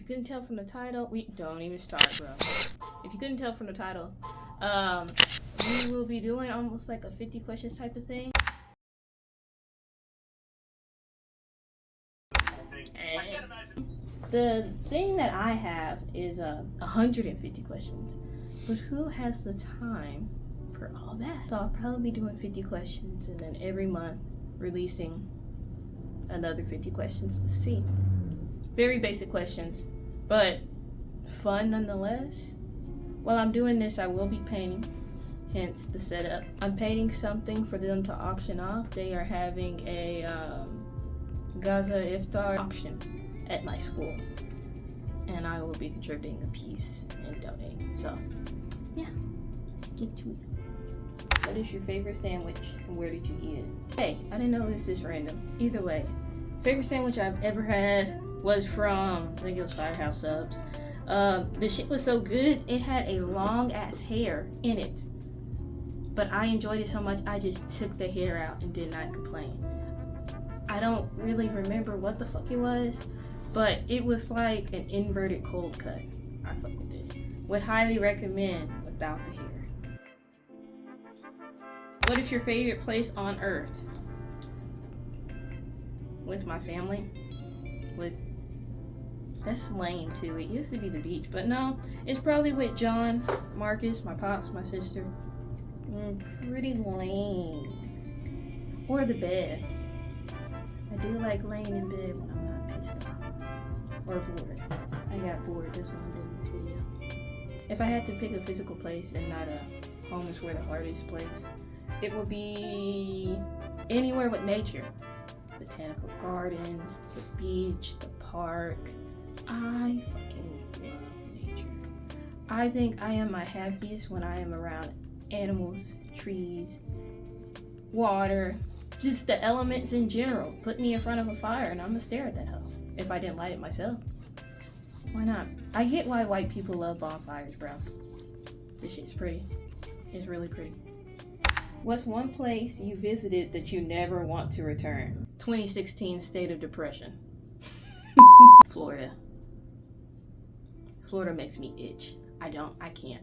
you couldn't tell from the title, we don't even start, bro. If you couldn't tell from the title, we will be doing almost like a 50 questions type of thing. And the thing that I have is 150 questions. But who has the time for all that? So I'll probably be doing 50 questions and then every month releasing another 50 questions to see. Very basic questions, but fun nonetheless. While I'm doing this, I will be painting, hence the setup. I'm painting something for them to auction off. They are having a Gaza Iftar auction at my school, and I will be contributing a piece and donating. So yeah, let's get to it. What is your favorite sandwich and where did you eat it? Hey, I didn't know this is random. Either way, favorite sandwich I've ever had was from, I think it was Firehouse Subs. The shit was so good, it had a long ass hair in it. But I enjoyed it so much, I just took the hair out and did not complain. I don't really remember what the fuck it was, but it was like an inverted cold cut. I fuck with it. Would highly recommend without the hair. What is your favorite place on earth? With my family. That's lame too. It used to be the beach, but no, it's probably with John, Marcus, my pops, my sister. Pretty lame. Or the bed. I do like laying in bed when I'm not pissed off or bored. I got bored. That's why I'm doing this video. If I had to pick a physical place and not a home is where the heart is place, it would be anywhere with nature. Botanical gardens, the beach, the park. I fucking love nature. I think I am my happiest when I am around animals, trees, water, just the elements in general. Put me in front of a fire and I'm gonna stare at that hell. If I didn't light it myself. Why not? I get why white people love bonfires, bro. This shit's pretty. It's really pretty. What's one place you visited that you never want to return? 2016 state of depression. Florida. Florida makes me itch. I can't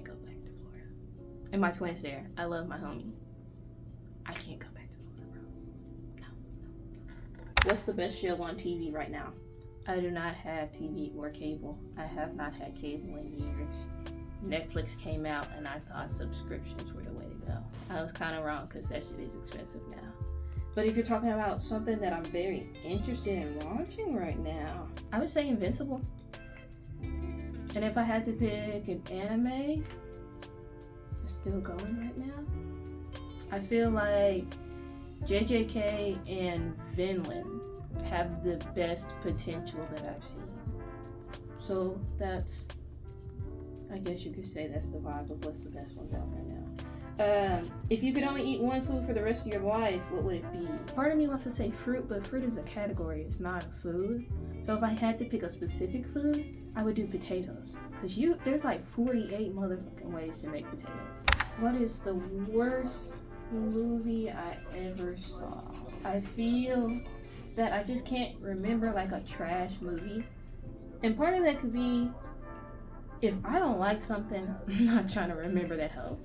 go back to Florida. And my twin's there. I love my homie. I can't go back to Florida, bro. No. What's the best show on TV right now? I do not have TV or cable. I have not had cable in years. Netflix came out and I thought subscriptions were the way to go. I was kind of wrong because that shit is expensive now. But if you're talking about something that I'm very interested in watching right now, I would say Invincible. And if I had to pick an anime that's still going right now, I feel like JJK and Vinland have the best potential that I've seen. So that's, I guess you could say that's the vibe of what's the best ones out right now. If you could only eat one food for the rest of your life, what would it be? Part of me wants to say fruit, but fruit is a category, it's not a food. So if I had to pick a specific food, I would do potatoes. Cause there's like 48 motherfucking ways to make potatoes. What is the worst movie I ever saw? I feel that I just can't remember like a trash movie. And part of that could be, if I don't like something, I'm not trying to remember that hoe.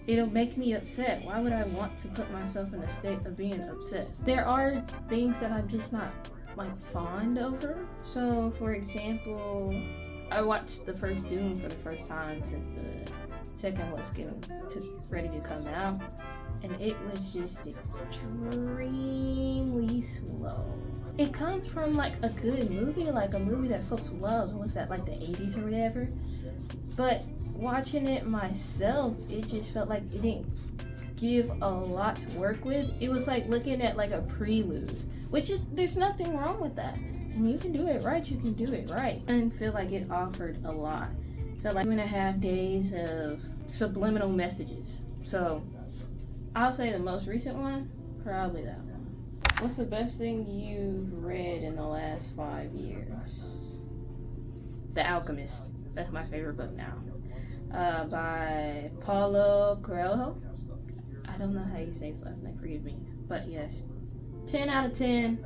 It'll make me upset. Why would I want to put myself in a state of being upset? There are things that I'm just not like fond over. So for example, I watched the first Doom for the first time since the second was ready to come out. And it was just extremely slow. It comes from like a good movie, like a movie that folks love. What's that, like the 80s or whatever? But watching it myself, it just felt like it didn't give a lot to work with. It was like looking at like a prelude, which is, there's nothing wrong with that. When you can do it right, you can do it right. I didn't feel like it offered a lot. It felt like 2.5 days of subliminal messages. So I'll say the most recent one, probably that one. What's the best thing you've read in the last 5 years? The Alchemist. That's my favorite book now. By Paulo Coelho. I don't know how you say his last name, forgive me. But yes, 10 out of 10.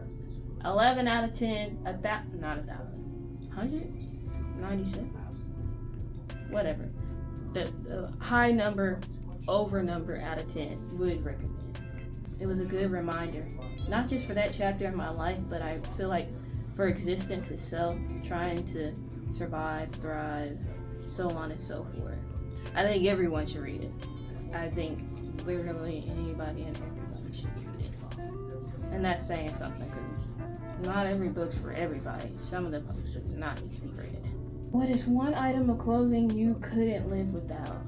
11 out of 10, not 1,000, 197, whatever. The high number, over number out of 10 would recommend. It was a good reminder, not just for that chapter in my life, but I feel like for existence itself, trying to survive, thrive, so on and so forth. I think everyone should read it. I think literally anybody and everybody should read it. And that's saying something, because not every book's for everybody. Some of the books do not need to be read. What is one item of clothing you couldn't live without?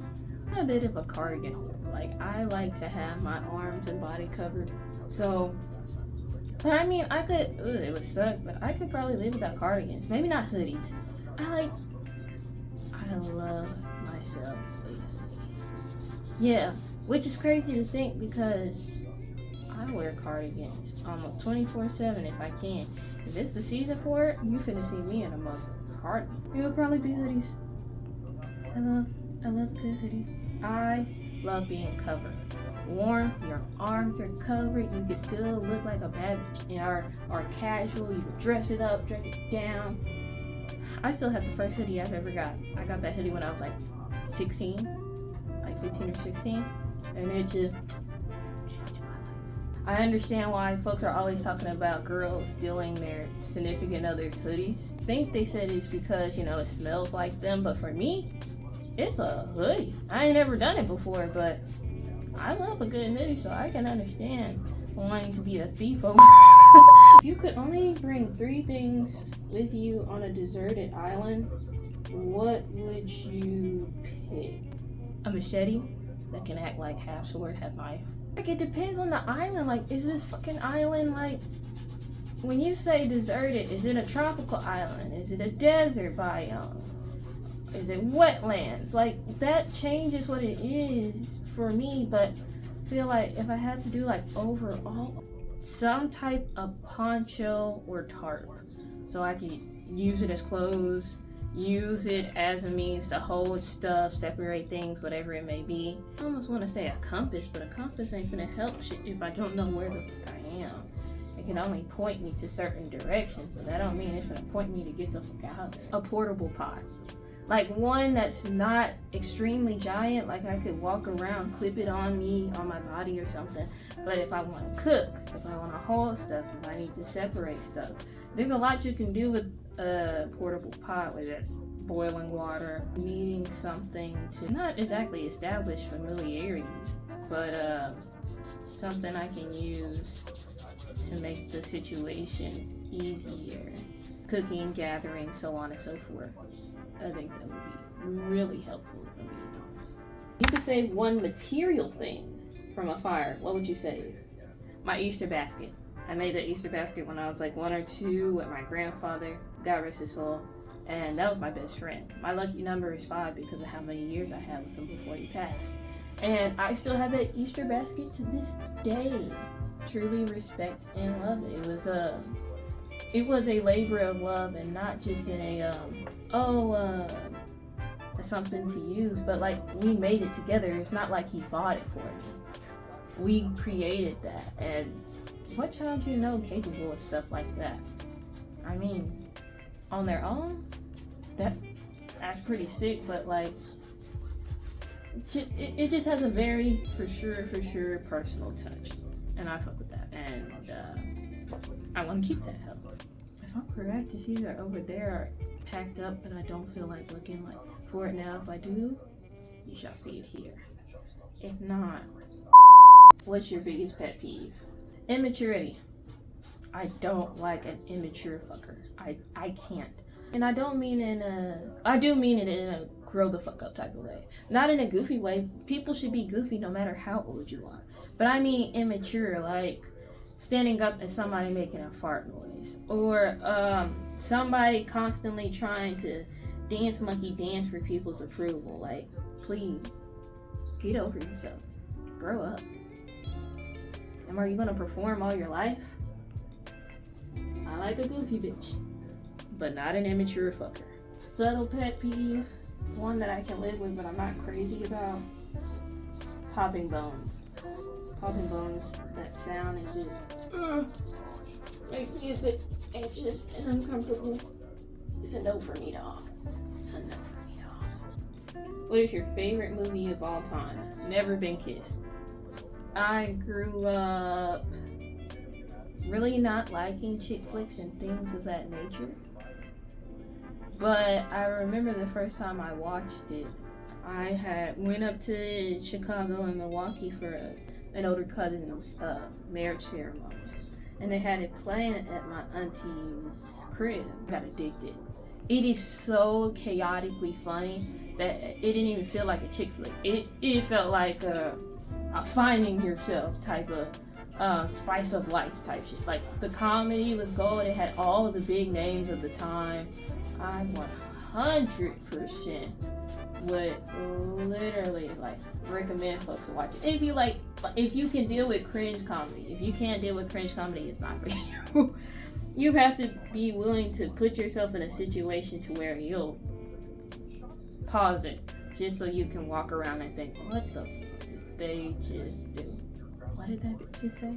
I'm a bit of a cardigan whore. Like, I like to have my arms and body covered. So, but I mean, I could, it would suck, but I could probably live without cardigans. Maybe not hoodies. I love myself with hoodies. Yeah, which is crazy to think because I wear cardigans almost 24/7 if I can. If it's the season for it, you finna see me in a month cardigan. It would probably be hoodies. I love a good hoodie. I love being covered. Warm, your arms are covered, you can still look like a bad bitch. Or casual, you can dress it up, dress it down. I still have the first hoodie I've ever got. I got that hoodie when I was like 16, like 15 or 16, and it just changed my life. I understand why folks are always talking about girls stealing their significant other's hoodies. I think they said it's because, you know, it smells like them, but for me, it's a hoodie. I ain't never done it before, but I love a good hoodie, so I can understand wanting to be a thief over. If you could only bring 3 things with you on a deserted island, what would you pick? A machete that can act like half sword, half knife. Like, it depends on the island. Like, is this fucking island, like, when you say deserted, is it a tropical island? Is it a desert biome? Is it wetlands? Like, that changes what it is for me, but I feel like if I had to do like overall, some type of poncho or tarp, so I can use it as clothes, use it as a means to hold stuff, separate things, whatever it may be. I almost want to say a compass, but a compass ain't gonna help shit if I don't know where the fuck I am. It can only point me to certain directions, but that don't mean it's gonna point me to get the fuck out of there. A portable pot. Like one that's not extremely giant, like I could walk around, clip it on me, on my body or something. But if I want to cook, if I want to hold stuff, if I need to separate stuff, there's a lot you can do with a portable pot, whether it's boiling water, needing something to not exactly establish familiarity, but something I can use to make the situation easier. Cooking, gathering, so on and so forth. I think that would be really helpful for me. You could save one material thing from a fire. What would you save? My Easter basket. I made the Easter basket when I was like 1 or 2 with my grandfather. God rest his soul. And that was my best friend. My lucky number is 5 because of how many years I had with him before he passed. And I still have that Easter basket to this day. Truly respect and love it. It was a labor of love, and not just in a something to use, but like we made it together. It's not like he bought it for me. We created that, and what child you know capable of stuff like that? I mean, on their own, that's pretty sick, but like it just has a very for sure personal touch, and I fuck with that, and I want to keep that help. If I'm correct, it's either over there or packed up, but I don't feel like looking like for it now. If I do, you shall see it here. If not, what's your biggest pet peeve? Immaturity. I don't like an immature fucker. I can't. And I don't mean I do mean it in a grow the fuck up type of way. Not in a goofy way. People should be goofy no matter how old you are. But I mean immature, like standing up and somebody making a fart noise, or somebody constantly trying to monkey dance for people's approval. Like, please get over yourself, grow up. And are you gonna perform all your life? I like a goofy bitch, but not an immature fucker. Subtle pet peeve, one that I can live with but I'm not crazy about: popping bones. Popping bones, that sound is just makes me a bit anxious and uncomfortable. It's a no for me, dog. It's a no for me, dog. What is your favorite movie of all time? Never Been Kissed. I grew up really not liking chick flicks and things of that nature. But I remember the first time I watched it, I went up to Chicago and Milwaukee for an older cousin's marriage ceremony. And they had it playing at my auntie's crib. Got addicted. It is so chaotically funny that it didn't even feel like a chick flick. It felt like a finding yourself type of spice of life type shit. Like the comedy was gold. It had all of the big names of the time. I 100% would literally like recommend folks to watch it. If you can deal with cringe comedy. If you can't deal with cringe comedy, it's not for you. You have to be willing to put yourself in a situation to where you'll pause it just so you can walk around and think, what the fuck did they just do? What did that bitch just say?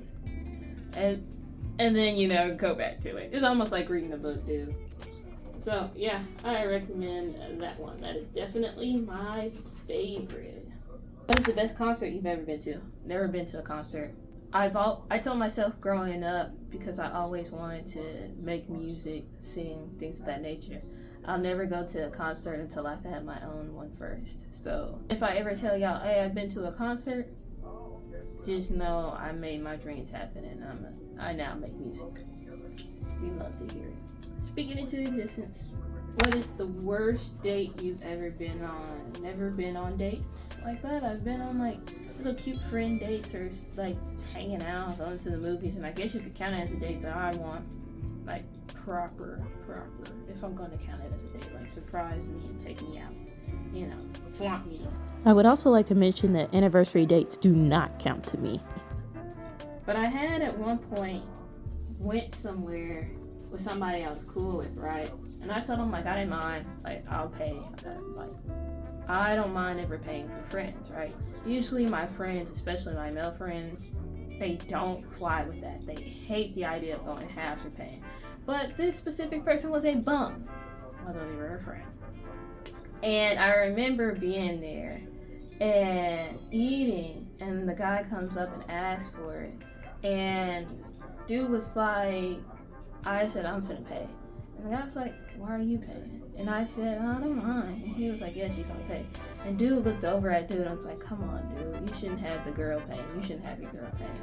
And then, go back to it. It's almost like reading a book, dude. So, yeah, I recommend that one. That is definitely my favorite. What is the best concert you've ever been to? Never been to a concert. I told myself growing up, because I always wanted to make music, sing, things of that nature, I'll never go to a concert until I've had my own one first. So if I ever tell y'all, hey, I've been to a concert, just know I made my dreams happen and I now make music. We love to hear it. Speaking into existence, what is the worst date you've ever been on? Never been on dates like that. I've been on like little cute friend dates or like hanging out, going to the movies, and I guess you could count it as a date, but I want like proper, if I'm going to count it as a date, like surprise me and take me out, flaunt me. I would also like to mention that anniversary dates do not count to me. But I had at one point went somewhere with somebody I was cool with, right? And I told them, like, I didn't mind, like, I'll pay. Like, I don't mind ever paying for friends, right? Usually my friends, especially my male friends, they don't fly with that. They hate the idea of going halves or paying. But this specific person was a bum, although they were a friend. And I remember being there and eating, and the guy comes up and asks for it. And dude was like, I said, I'm finna pay. And the guy was like, why are you paying? And I said, I don't mind. And he was like, yes, you're gonna pay. And dude looked over at dude and was like, come on, dude. You shouldn't have the girl paying. You shouldn't have your girl paying.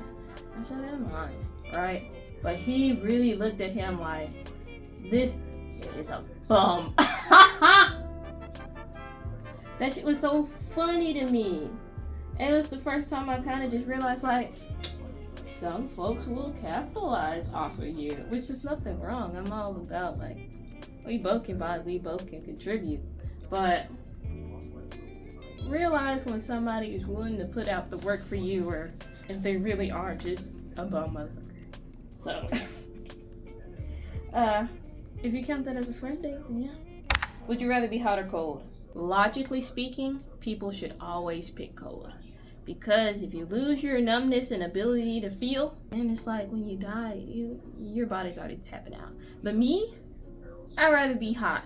I said, I don't mind, right? But he really looked at him like, this is a bum. That shit was so funny to me. And it was the first time I kind of just realized, like, some folks will capitalize off of you, which is nothing wrong. I'm all about, like, we both can vibe, we both can contribute. But realize when somebody is willing to put out the work for you, or if they really are just a bum motherfucker. So, if you count that as a friend date, then yeah. Would you rather be hot or cold? Logically speaking, people should always pick cold. Because if you lose your numbness and ability to feel, and it's like when you die, your body's already tapping out. But me, I'd rather be hot.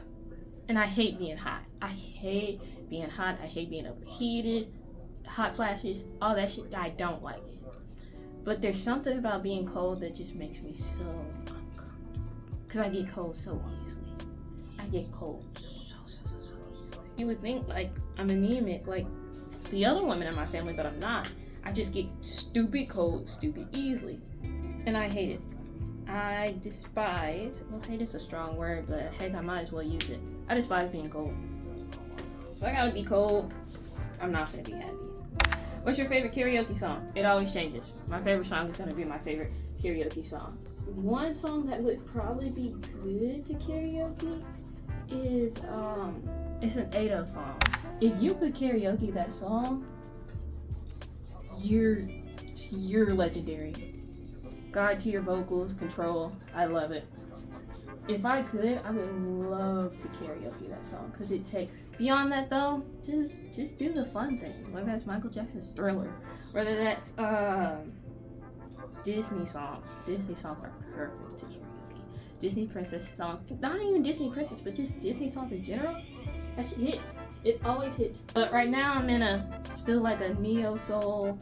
And I hate being hot. I hate being hot. I hate being overheated, hot flashes, all that shit. I don't like it. But there's something about being cold that just makes me so uncomfortable. Because I get cold so easily. I get cold so easily. You would think, like, I'm anemic, like the other women in my family, but I'm not. I just get stupid cold, stupid easily. And I hate it. I despise, well, hate is a strong word, but heck, I might as well use it. I despise being cold. If I gotta be cold, I'm not gonna be happy. What's your favorite karaoke song? It always changes. My favorite song is gonna be my favorite karaoke song. One song that would probably be good to karaoke is, it's an 8-0 song. If you could karaoke that song, you're legendary. God tier vocals, control, I love it. If I could, I would love to karaoke that song, because it takes, beyond that though, just do the fun thing. Whether that's Michael Jackson's Thriller, whether that's Disney songs. Disney songs are perfect to karaoke. Disney princess songs, not even Disney princess, but just Disney songs in general. That shit hits. It always hits. But right now I'm in still like a neo soul,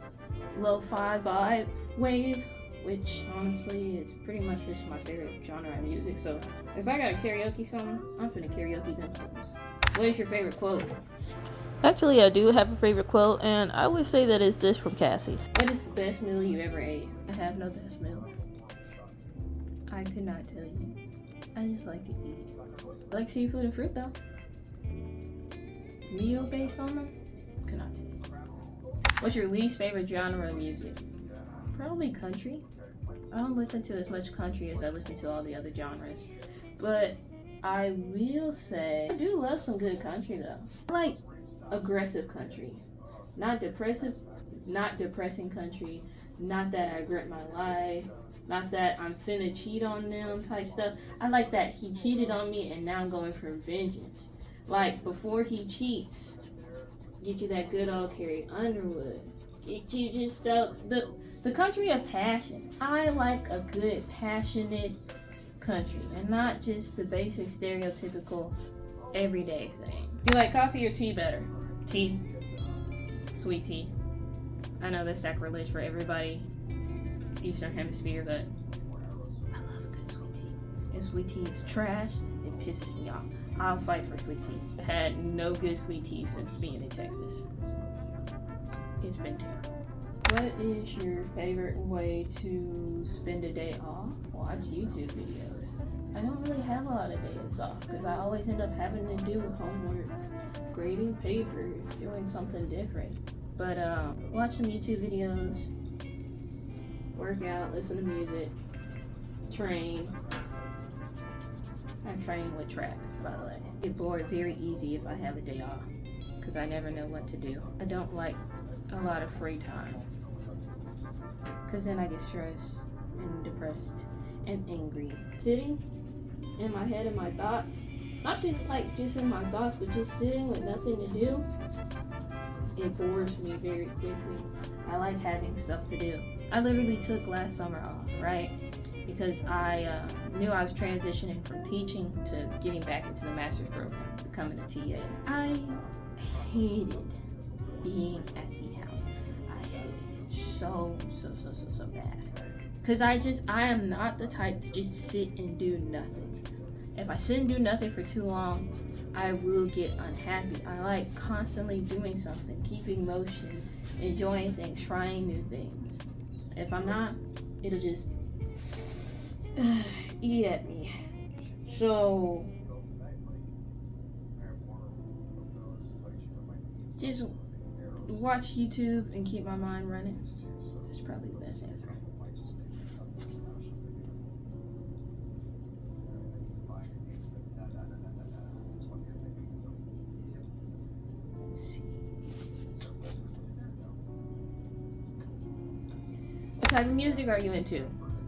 lo-fi vibe wave, which honestly is pretty much just my favorite genre of music. So if I got a karaoke song, I'm finna karaoke them songs. What is your favorite quote? Actually, I do have a favorite quote, and I would say that it's this from Cassie's. What is the best meal you ever ate? I have no best meals. I could not tell you. I just like to eat. I like seafood and fruit though. Meal based on them? Could not tell you. What's your least favorite genre of music? Probably country. I don't listen to as much country as I listen to all the other genres. But I will say I do love some good country though. I like aggressive country. Not depressive, not depressing country. Not that I regret my life. Not that I'm finna cheat on them type stuff. I like that he cheated on me and now I'm going for vengeance. Like before he cheats, get you that good old Carrie Underwood. Get you just the country of passion. I like a good passionate country and not just the basic stereotypical everyday thing. You like coffee or tea better? Tea. Sweet tea. I know that's sacrilege for everybody Eastern Hemisphere, but I love a good sweet tea. If sweet tea is trash, it pisses me off. I'll fight for sweet tea. I had no good sweet tea since being in Texas. It's been terrible. What is your favorite way to spend a day off? Watch YouTube videos. I don't really have a lot of days off because I always end up having to do homework, grading papers, doing something different. But watch some YouTube videos, work out, listen to music, train. I train with track, by the way. I get bored very easy if I have a day off because I never know what to do. I don't like a lot of free time because then I get stressed and depressed and angry. Sitting in my head and my thoughts, not just like just in my thoughts, but just sitting with nothing to do, it bores me very quickly. I like having stuff to do. I literally took last summer off, right? Because I knew I was transitioning from teaching to getting back into the master's program, becoming a TA. I hated being at the house. I hated it so bad. Because I am not the type to just sit and do nothing. If I sit and do nothing for too long, I will get unhappy. I like constantly doing something, keeping motion, enjoying things, trying new things. If I'm not, it'll just eat at me. So just watch YouTube and keep my mind running. That's probably the best answer. What type of music are you into?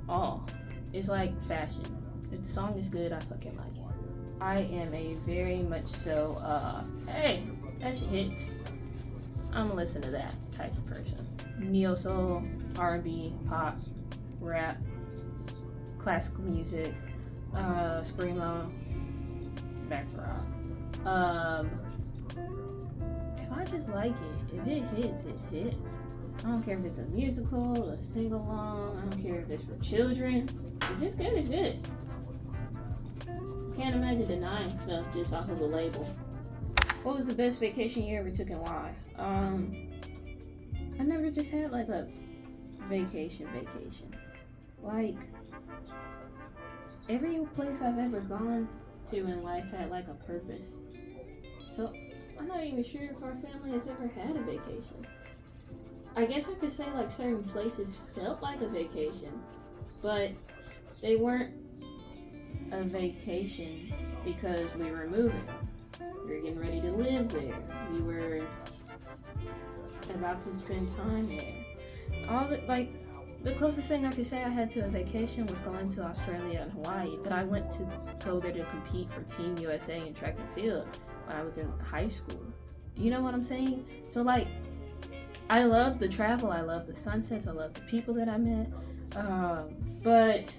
All. It's like fashion. If the song is good, I fucking like it. I am a very much so, hey, that shit hits. I'm gonna listen to that type of person. Neo soul, R&B, pop, rap, classical music, screamo, back rock. If I just like it, if it hits, it hits. I don't care if it's a musical, a sing-along. I don't care if it's for children. If it's good, it's good. Can't imagine denying stuff just off of a label. What was the best vacation you ever took and why? I never just had like a vacation. Like, every place I've ever gone to in life had like a purpose. So, I'm not even sure if our family has ever had a vacation. I guess I could say like certain places felt like a vacation, but they weren't a vacation because we were moving. We were getting ready to live there. We were about to spend time there. The closest thing I could say I had to a vacation was going to Australia and Hawaii, but I went to go there to compete for Team USA in track and field when I was in high school. Do you know what I'm saying? So like, I love the travel, I love the sunsets, I love the people that I met. But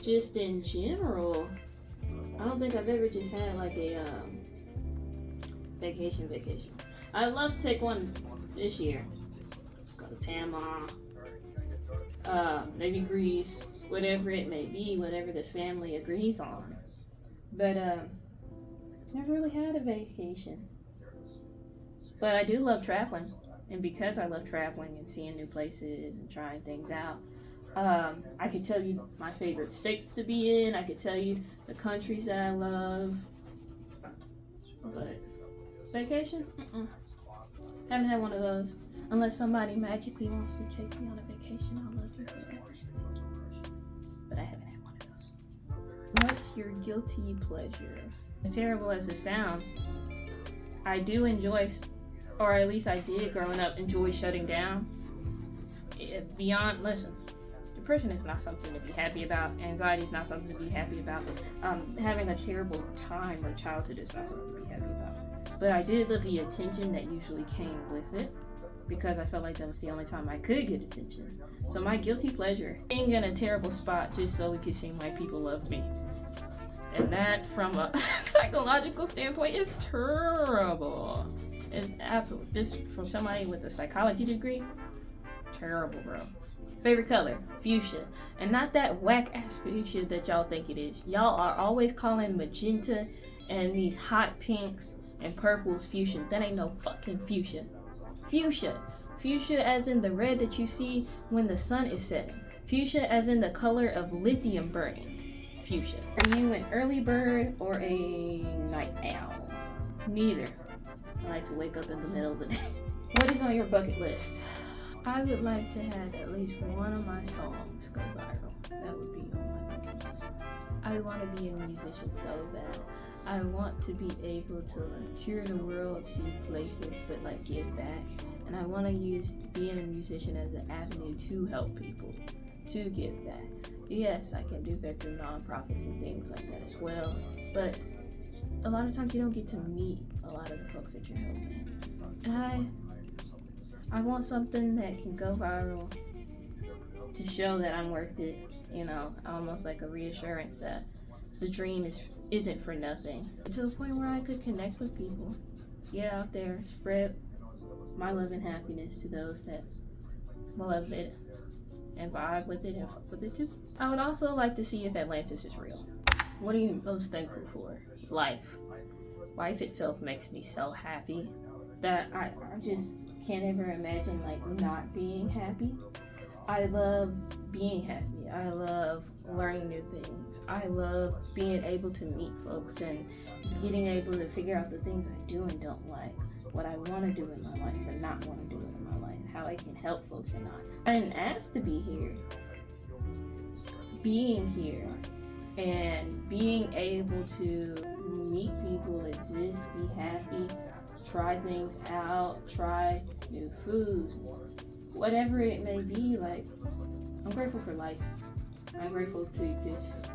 just in general, I don't think I've ever just had like a vacation. I'd love to take one this year. Go to Panama, maybe Greece, whatever it may be, whatever the family agrees on. But never really had a vacation. But I do love traveling, and because I love traveling and seeing new places and trying things out, I could tell you my favorite states to be in. I could tell you the countries that I love. But vacation? Haven't had one of those. Unless somebody magically wants to take me on a vacation, I'll love you forever. But I haven't had one of those. What's your guilty pleasure? As terrible as it sounds, I do enjoy, or at least I did growing up, enjoy shutting down. Listen, depression is not something to be happy about. Anxiety is not something to be happy about. Having a terrible time or childhood is not something to be happy about. But I did love the attention that usually came with it, because I felt like that was the only time I could get attention. So my guilty pleasure, being in a terrible spot just so it could seem like people loved me. And that, from a psychological standpoint, is terrible. It's absolutely, this from somebody with a psychology degree, terrible, bro. Favorite color, fuchsia. And not that whack ass fuchsia that y'all think it is. Y'all are always calling magenta and these hot pinks and purples fuchsia. That ain't no fucking fuchsia. Fuchsia as in the red that you see when the sun is setting. Fuchsia as in the color of lithium burning. Fuchsia. Are you an early bird or a night owl? Neither. I like to wake up in the middle of the day. What is on your bucket list? I would like to have at least one of my songs go viral. That would be on my bucket list. I want to be a musician so bad. I want to be able to tour the world, see places, but like give back. And I want to use being a musician as an avenue to help people, to give back. Yes, I can do that through nonprofits and things like that as well. But a lot of times you don't get to meet a lot of the folks that you're helping. And I want something that can go viral to show that I'm worth it. You know, almost like a reassurance that the dream isn't for nothing. To the point where I could connect with people, get out there, spread my love and happiness to those that love it and vibe with it and fuck with it too. I would also like to see if Atlantis is real. What are you most thankful for? Life. Life itself makes me so happy that I just can't ever imagine like not being happy. I love being happy. I love learning new things. I love being able to meet folks and getting able to figure out the things I do and don't like, what I want to do in my life or not want to do in my life, how I can help folks or not. I didn't ask to be here. Being here and being able to meet people, exist, be happy, try things out, try new foods, whatever it may be, like, I'm grateful for life. I'm grateful to exist.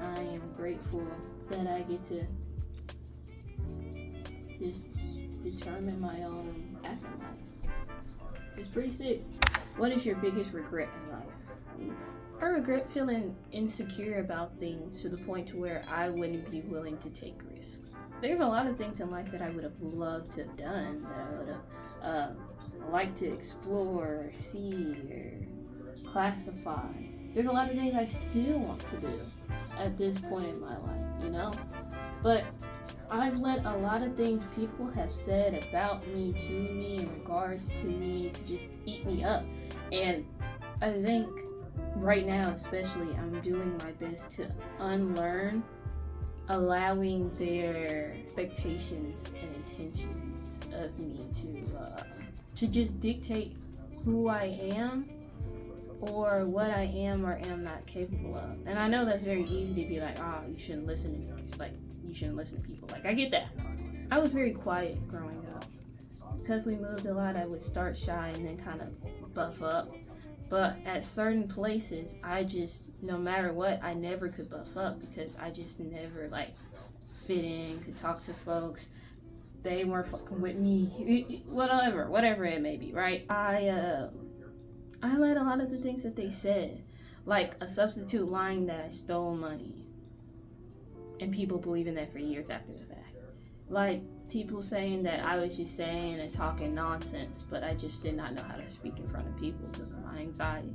I am grateful that I get to just determine my own path in life. It's pretty sick. What is your biggest regret in life? I regret feeling insecure about things to the point to where I wouldn't be willing to take risks. There's a lot of things in life that I would have loved to have done, that I would have liked to explore, see, or classify. There's a lot of things I still want to do at this point in my life, you know? But I've let a lot of things people have said about me, to me, in regards to me, to just eat me up. And I think right now especially, I'm doing my best to unlearn allowing their expectations and intentions of me to just dictate who I am or what I am or am not capable of. And I know that's very easy to be like, you shouldn't listen to people. Like, I get that. I was very quiet growing up. Because we moved a lot, I would start shy and then kind of buff up. But at certain places, I just, no matter what, I never could buff up because I just never, like, fit in, could talk to folks. they weren't fucking with me, whatever it may be, right? I let a lot of the things that they said, like a substitute lying that I stole money, and people believing that for years after the fact. Like people saying that I was just saying and talking nonsense, but I just did not know how to speak in front of people because of my anxiety.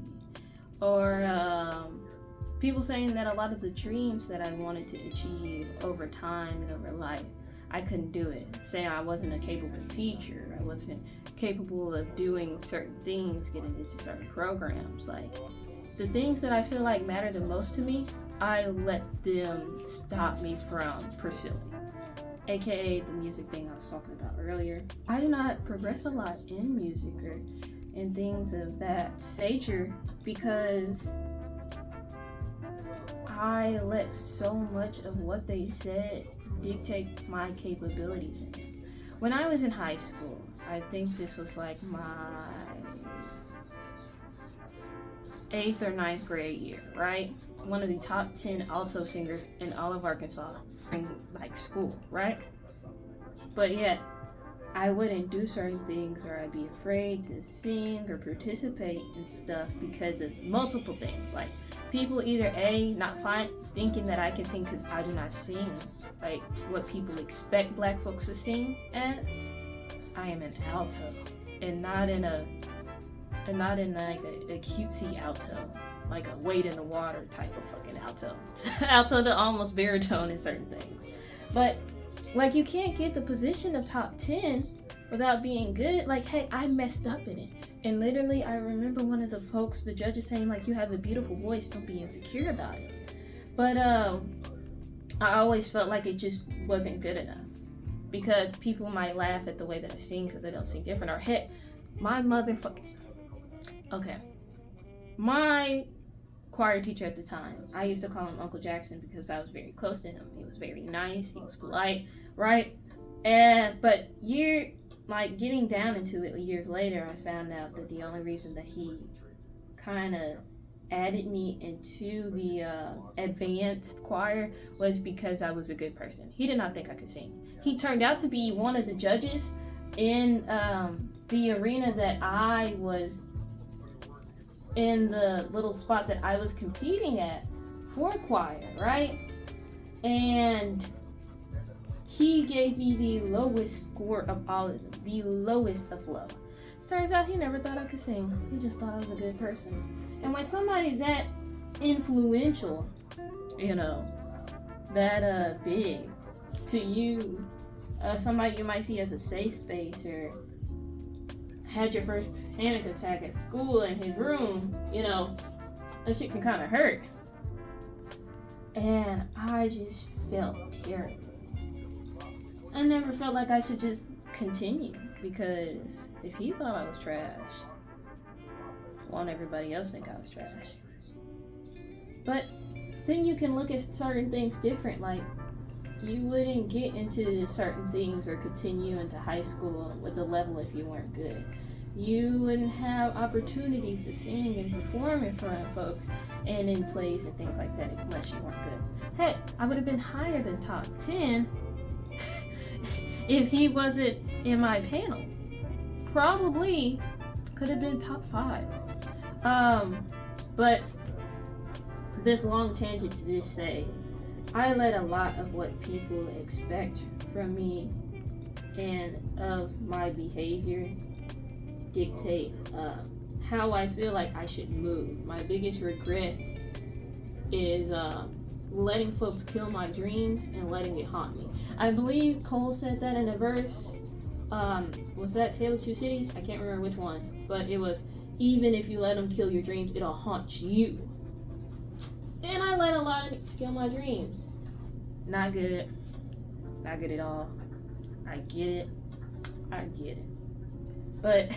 Or people saying that a lot of the dreams that I wanted to achieve over time and over life, I couldn't do it. Saying I wasn't a capable teacher, I wasn't capable of doing certain things, getting into certain programs. Like the things that I feel like matter the most to me, I let them stop me from pursuing. AKA the music thing I was talking about earlier. I do not progress a lot in music or in things of that nature because I let so much of what they said dictate my capabilities in it. When I was in high school, I think this was like my 8th or 9th grade year, right? One of the top 10 alto singers in all of Arkansas in like school, right? But yet I wouldn't do certain things, or I'd be afraid to sing or participate in stuff because of multiple things. Like people either not thinking that I can sing because I do not sing like what people expect black folks to sing as. I am an alto, and not in like a cutesy alto, like a wade in the water type of fucking alto. Alto to almost baritone in certain things. But like you can't get the position of top 10 without being good. Like, hey, I messed up in it. And literally I remember one of the judges saying like, you have a beautiful voice, don't be insecure about it. But I always felt like it just wasn't good enough because people might laugh at the way that I sing because I don't sing different. Or heck, my choir teacher at the time, I used to call him Uncle Jackson because I was very close to him. He was very nice, he was polite, right? But getting down into it years later, I found out that the only reason that he kind of added me into the advanced choir was because I was a good person. He did not think I could sing. He turned out to be one of the judges in the arena that I was in, the little spot that I was competing at for choir, right? And he gave me the lowest score of all of them, the lowest of low. Turns out he never thought I could sing. He just thought I was a good person. And when somebody's that influential, that big to you, somebody you might see as a safe space, or had your first panic attack at school in his room, that shit can kind of hurt. And I just felt terrible. I never felt like I should just continue, because if he thought I was trash, won't everybody else think I was trash? But then you can look at certain things different. Like, you wouldn't get into certain things or continue into high school with a level if you weren't good. You wouldn't have opportunities to sing and perform in front of folks and in plays and things like that unless you weren't good. Heck, I would have been higher than top 10 if he wasn't in my panel. Probably could have been top 5. But this long tangent to just say, I let a lot of what people expect from me and of my behavior dictate how I feel like I should move. My biggest regret is letting folks kill my dreams and letting it haunt me. I believe Cole said that in a verse. Was that Tale of Two Cities? I can't remember which one, but it was, even if you let them kill your dreams, it'll haunt you. And I let a lot of niggas kill my dreams. Not good. Not good at all. I get it. But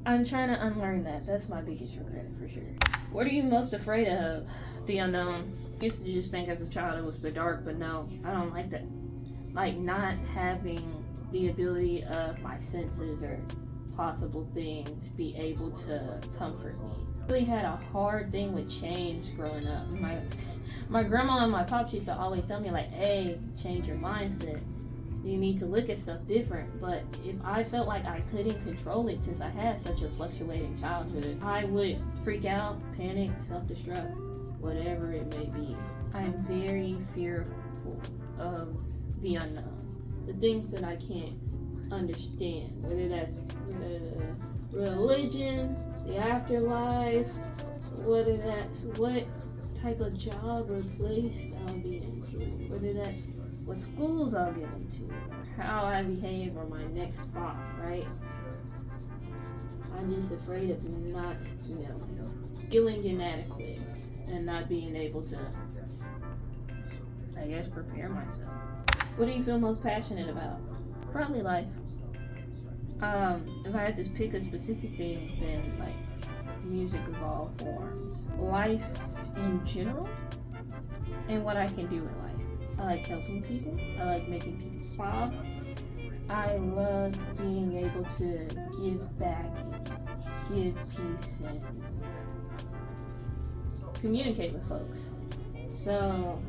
I'm trying to unlearn that. That's my biggest regret for sure. What are you most afraid of? The unknown. I used to just think as a child it was the dark, but no, I don't like that. Like not having the ability of my senses or possible things be able to comfort me. I really had a hard thing with change growing up. My grandma and my pops used to always tell me like, hey, change your mindset. you need to look at stuff different. But if I felt like I couldn't control it, since I had such a fluctuating childhood, I would freak out, panic, self-destruct, whatever it may be. I'm very fearful of the unknown, the things that I can't understand, whether that's religion, the afterlife, whether that's what type of job or place I'll be into, whether that's what schools I'll get into, or how I behave, or my next spot, right? I'm just afraid of not, feeling inadequate and not being able to, I guess, prepare myself. What do you feel most passionate about? Probably life. If I had to pick a specific thing, then like music of all forms. Life in general, and what I can do in life. I like helping people. I like making people smile. I love being able to give back and give peace and communicate with folks. So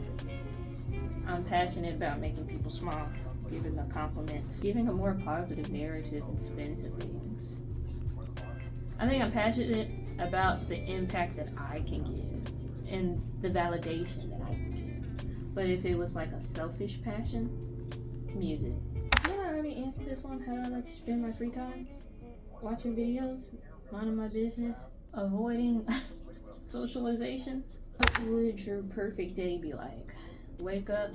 I'm passionate about making people smile, giving them compliments, giving a more positive narrative and spin to things. I think I'm passionate about the impact that I can give and the validation that I can give. But if it was like a selfish passion, music. Did I already answer this one? How do I like to spend my free time? Watching videos, minding my business, avoiding socialization. What would your perfect day be like? Wake up,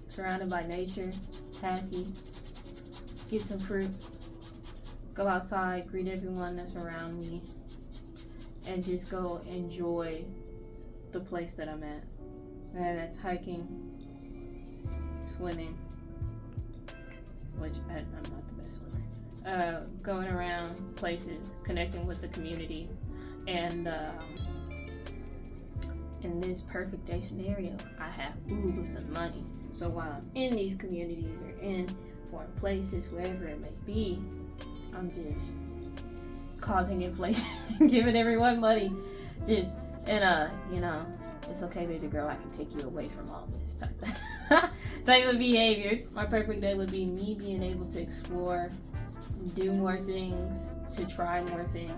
surrounded by nature, happy, get some fruit, go outside, greet everyone that's around me, and just go enjoy the place that I'm at. Whether that's hiking, swimming, which I'm not the best swimmer, going around places, connecting with the community, and in this perfect day scenario, I have food with some money. So while I'm in these communities or in foreign places, wherever it may be, I'm just causing inflation, giving everyone money, just in a, it's okay, baby girl, I can take you away from all this type of behavior. My perfect day would be me being able to explore, do more things, to try more things,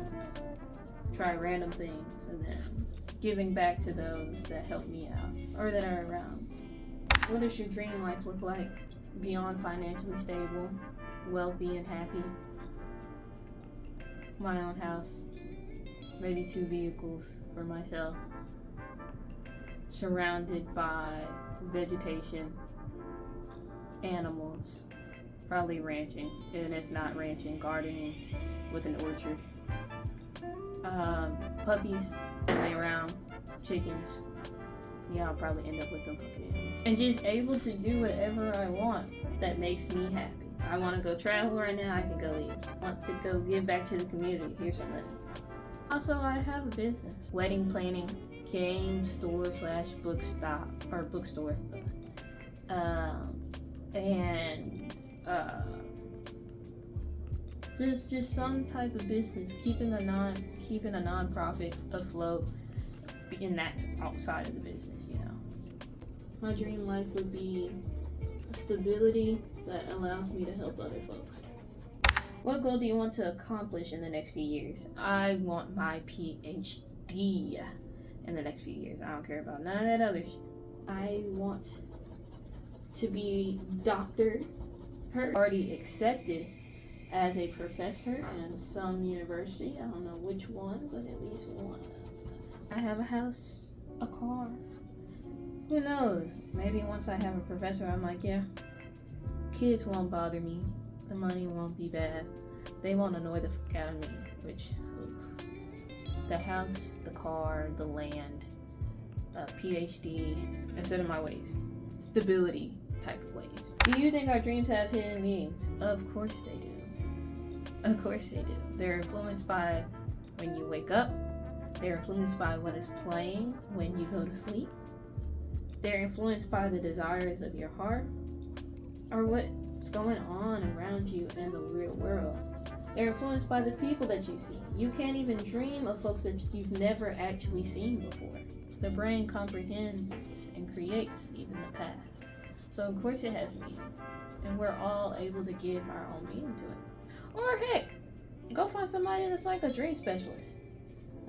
try random things, and then giving back to those that help me out or that are around. What does your dream life look like? Beyond financially stable, wealthy, and happy. My own house, maybe 2 vehicles for myself, surrounded by vegetation, animals, probably ranching, and if not ranching, gardening with an orchard. Puppies, family around, chickens. Yeah, I'll probably end up with them for kids. And just able to do whatever I want that makes me happy. I want to go travel right now, I can go eat. I want to go give back to the community, here's some money. Also, I have a business. Wedding planning, game store / bookstop, or bookstore. Just some type of business, keeping a nonprofit afloat, and that's outside of the business, My dream life would be stability that allows me to help other folks. What goal do you want to accomplish in the next few years? I want my PhD in the next few years. I don't care about none of that other shit. I want to be doctored, already accepted as a professor in some university. I don't know which one, but at least one. I have a house, a car. Who knows? Maybe once I have a professor, I'm like, yeah, kids won't bother me. The money won't be bad. They won't annoy the fuck out of me, which, the house, the car, the land, PhD, instead of my ways. Stability type of ways. Do you think our dreams have hidden meanings? Of course they do. Of course they do. They're influenced by when you wake up. They're influenced by what is playing when you go to sleep. They're influenced by the desires of your heart or what's going on around you in the real world. They're influenced by the people that you see. You can't even dream of folks that you've never actually seen before. The brain comprehends and creates even the past. So of course it has meaning. And we're all able to give our own meaning to it. Or heck, go find somebody that's like a dream specialist.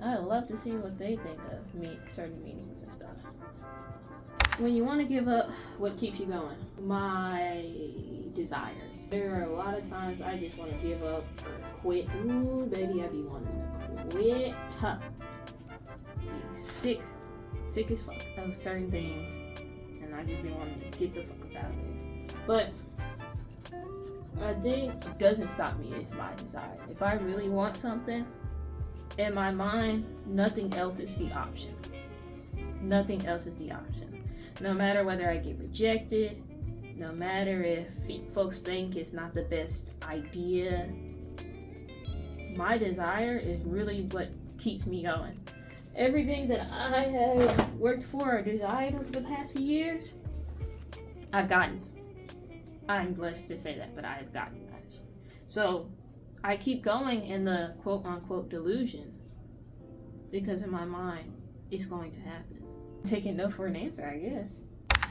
I'd love to see what they think of certain meanings and stuff. When you want to give up, what keeps you going? My desires. There are a lot of times I just want to give up or quit. Ooh, baby, I be wanting to quit. Be sick as fuck of certain things, and I just be wanting to get the fuck up out of it. But I think it doesn't stop me. It's my desire. If I really want something, in my mind, nothing else is the option. Nothing else is the option. No matter whether I get rejected, no matter if folks think it's not the best idea, my desire is really what keeps me going. Everything that I have worked for or desired over the past few years, I've gotten. I'm blessed to say that, but I've gotten that. So I keep going in the quote unquote delusion because in my mind, it's going to happen. Taking no for an answer, I guess.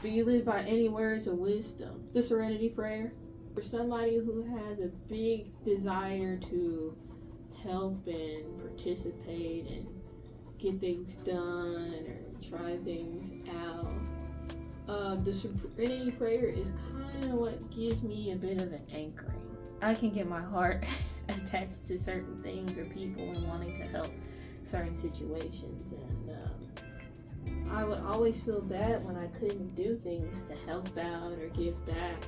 Do you live by any words of wisdom? The Serenity Prayer. For somebody who has a big desire to help and participate and get things done or try things out, the Serenity Prayer is kind of what gives me a bit of an anchoring. I can get my heart attached to certain things or people and wanting to help certain situations, and I would always feel bad when I couldn't do things to help out or give back.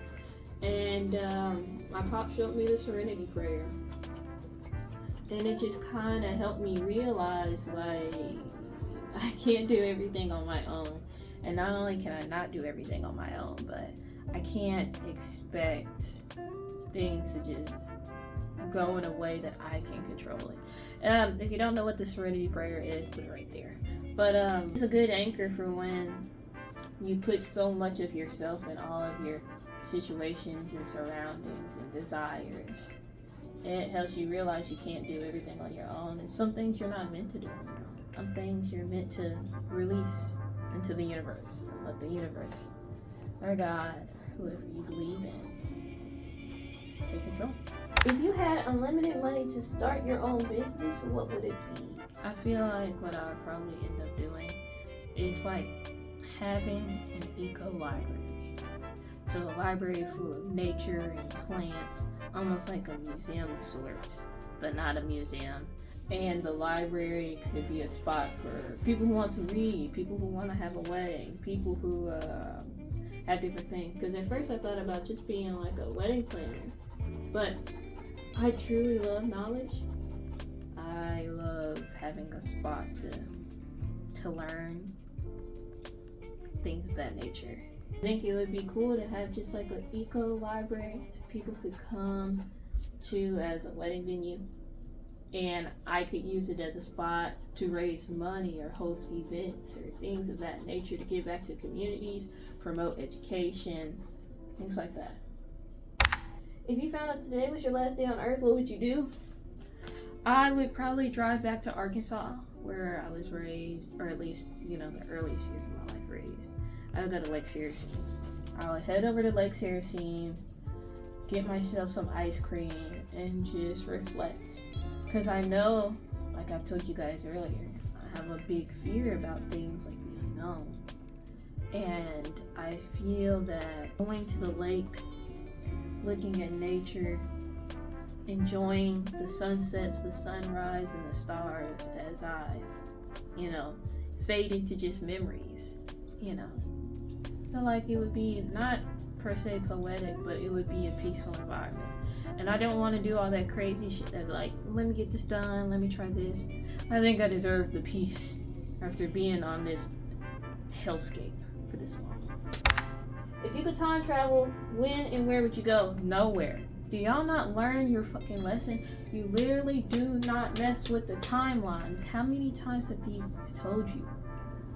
And my pop showed me the Serenity Prayer, and it just kind of helped me realize, like, I can't do everything on my own. And not only can I not do everything on my own, but I can't expect things to just go in a way that I can control it. If you don't know what the Serenity Prayer is, put it right there. But it's a good anchor for when you put so much of yourself in all of your situations and surroundings and desires. It helps you realize you can't do everything on your own, and some things you're not meant to do on your own. Some things you're meant to release into the universe. Let the universe, or God, or whoever you believe in, take control. If you had unlimited money to start your own business, what would it be? I feel like what I would probably end up doing is like having an eco library. So a library full of nature and plants, almost like a museum of sorts, but not a museum. And the library could be a spot for people who want to read, people who want to have a wedding, people who have different things. Because at first I thought about just being like a wedding planner, but I truly love knowledge. I love having a spot to learn things of that nature. I think it would be cool to have just like an eco library that people could come to as a wedding venue, and I could use it as a spot to raise money or host events or things of that nature to give back to communities, promote education, things like that. If you found out today was your last day on earth, what would you do? I would probably drive back to Arkansas, where I was raised, or at least, the earliest years of my life raised. I would go to Lake Saracen. I would head over to Lake Saracen, get myself some ice cream, and just reflect. Because I know, like I've told you guys earlier, I have a big fear about things like the unknown. And I feel that going to the lake, looking at nature, enjoying the sunsets, the sunrise, and the stars as I, fade into just memories, I feel like it would be not per se poetic, but it would be a peaceful environment. And I don't want to do all that crazy shit that like, let me get this done, let me try this. I think I deserve the peace after being on this hellscape for this long. If you could time travel, when and where would you go? Nowhere. Do y'all not learn your fucking lesson? You literally do not mess with the timelines. How many times have these guys told you?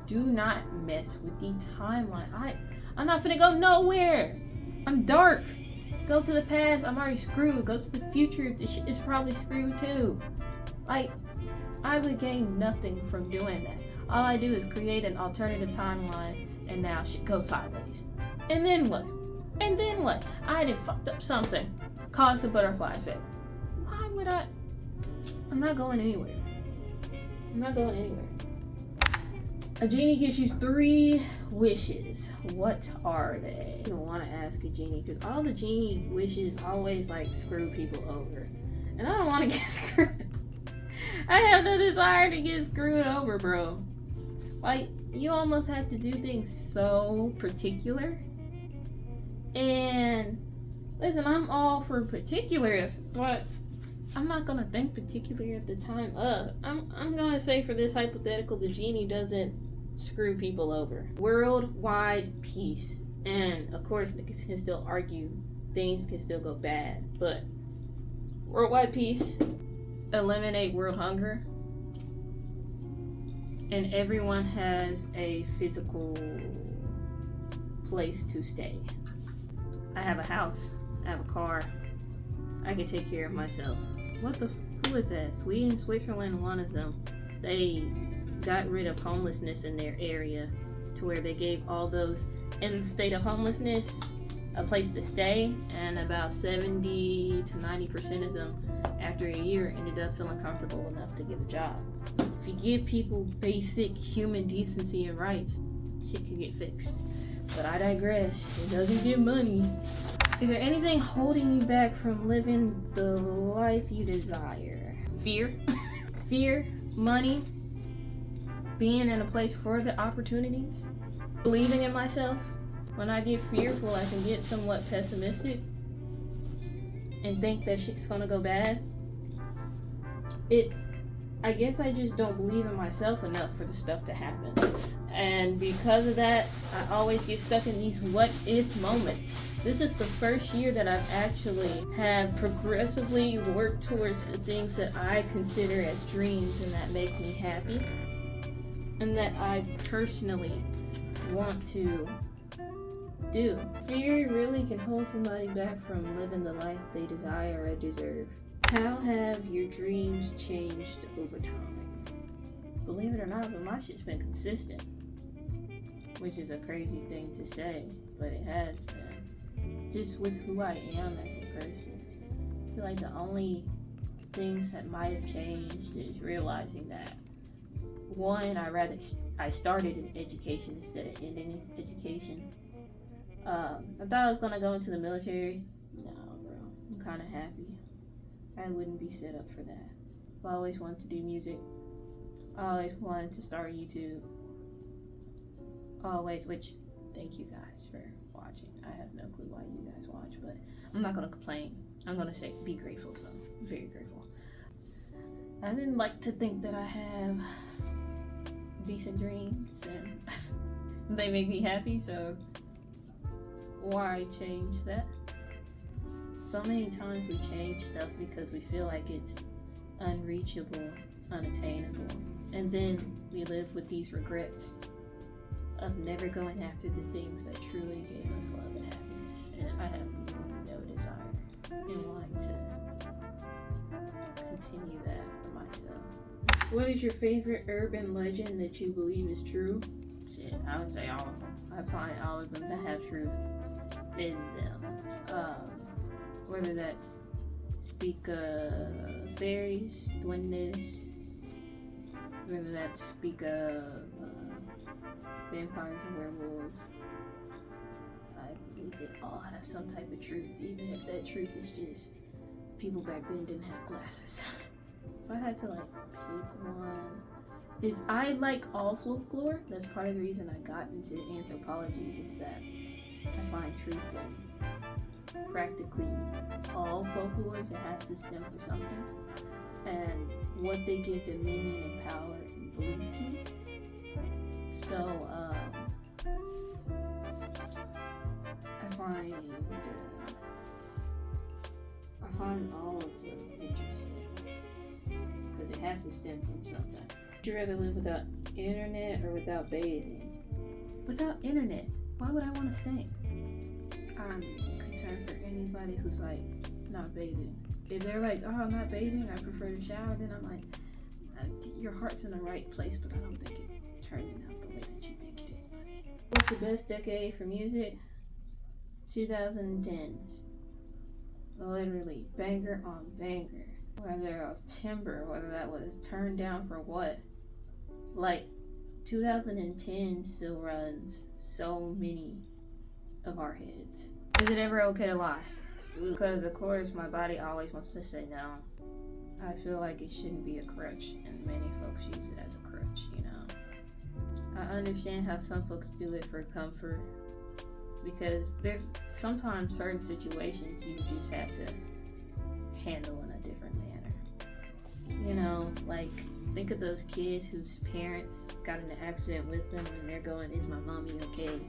Do not mess with the timeline. I'm not finna go nowhere. I'm dark. Go to the past, I'm already screwed. Go to the future, this shit is probably screwed too. Like, I would gain nothing from doing that. All I do is create an alternative timeline, and now shit goes sideways. And then what? And then what? I done fucked up something. Caused the butterfly effect. Why would I? I'm not going anywhere. I'm not going anywhere. A genie gives you 3 wishes. What are they? I don't want to ask a genie because all the genie wishes always like screw people over. And I don't want to get screwed. I have no desire to get screwed over, bro. Like, you almost have to do things so particular. And listen, I'm all for particulars, but I'm not gonna think particular at the time of. I'm gonna say for this hypothetical, the genie doesn't screw people over. Worldwide peace. And of course, niggas can still argue, things can still go bad, but worldwide peace, eliminate world hunger, and everyone has a physical place to stay. I have a house, I have a car, I can take care of myself. Who is that? Sweden, Switzerland, one of them. They got rid of homelessness in their area to where they gave all those in the state of homelessness a place to stay, and about 70 to 90% of them after a year ended up feeling comfortable enough to get a job. If you give people basic human decency and rights, shit can get fixed. But I digress. It doesn't give money. Is there anything holding you back from living the life you desire? Fear? Fear, money, being in a place for the opportunities, believing in myself. When I get fearful, I can get somewhat pessimistic and think that shit's gonna go bad. I guess I just don't believe in myself enough for the stuff to happen. And because of that, I always get stuck in these what if moments. This is the first year that I've actually have progressively worked towards the things that I consider as dreams and that make me happy. And that I personally want to do. Fear really can hold somebody back from living the life they desire or deserve. How have your dreams changed over time? Believe it or not, but my shit's been consistent. Which is a crazy thing to say, but it has been. Just with who I am as a person. I feel like the only things that might have changed is realizing that, one, I started in education instead of ending in education. I thought I was gonna go into the military. No, bro, I'm kind of happy. I wouldn't be set up for that. I always wanted to do music. I always wanted to start YouTube. Always, which, thank you guys for watching. I have no clue why you guys watch, but I'm not gonna complain. I'm gonna say, be grateful though. I'm very grateful. I didn't like to think that I have decent dreams and they make me happy, so why change that? So many times we change stuff because we feel like it's unreachable, unattainable, and then we live with these regrets of never going after the things that truly gave us love and happiness. And I have no desire in wanting to continue that for myself. What is your favorite urban legend that you believe is true? Shit, I would say all of them. I find all of them to have truth in them. Whether that's speak of fairies, dwindness, whether that's speak of vampires and werewolves. I believe they all have some type of truth, even if that truth is just people back then didn't have glasses. If I had to like pick one, I like all folklore. That's part of the reason I got into anthropology, is that I find truth in practically all folklores. It has to stem from something, and what they give dominion and power and belief to. So I find all of them interesting because it has to stem from something. Would you rather live without internet or without bathing? Without internet. Why would I want to stay? I'm concerned for anybody who's like not bathing. If they're like, oh, I'm not bathing, I prefer to shower, then I'm like, your heart's in the right place, but I don't think it's turning out the way that you think it is, buddy. What's the best decade for music? 2010s. Literally banger on banger. Whether it was timber, whether that was turned down for what. Like 2010 still runs so many of our heads. Is it ever okay to lie? Because of course my body always wants to say no. I feel like it shouldn't be a crutch, and many folks use it as a crutch, you know. I understand how some folks do it for comfort, because there's sometimes certain situations you just have to handle in a different manner. You know, like think of those kids whose parents got in an accident with them and they're going, "Is my mommy okay?"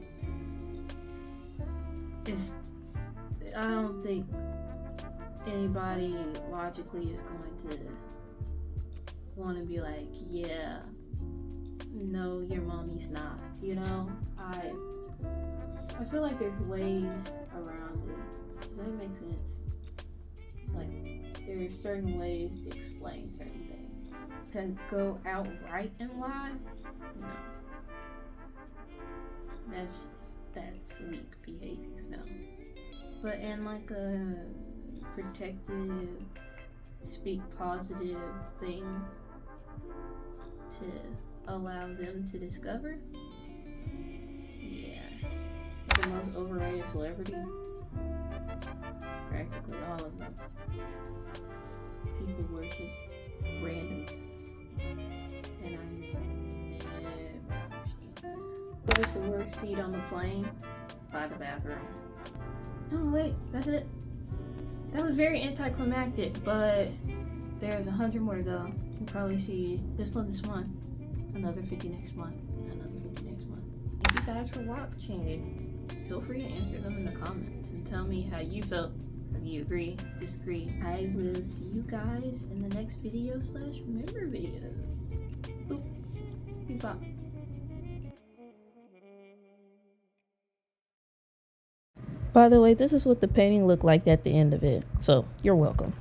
I don't think anybody logically is going to want to be like, yeah, no, your mommy's not, you know? I feel like there's ways around it. Does that make sense? It's like there's certain ways to explain certain things. To go outright and lie? No. That's weak behavior, no. But in like a protective, speak positive thing to allow them to discover, yeah. The most overrated celebrity, practically all of them. People worship randoms, and I never understand that. What is the worst seat on the plane? By the bathroom. Oh wait, that's it. That was very anticlimactic, but there's 100 more to go. You'll probably see this month, another 50 next month, another 50 next month. Thank you guys for watching. Feel free to answer them in the comments and tell me how you felt. If you agree, disagree. I will see you guys in the next video / member video. Boop. Beep bop. By the way, this is what the painting looked like at the end of it, so you're welcome.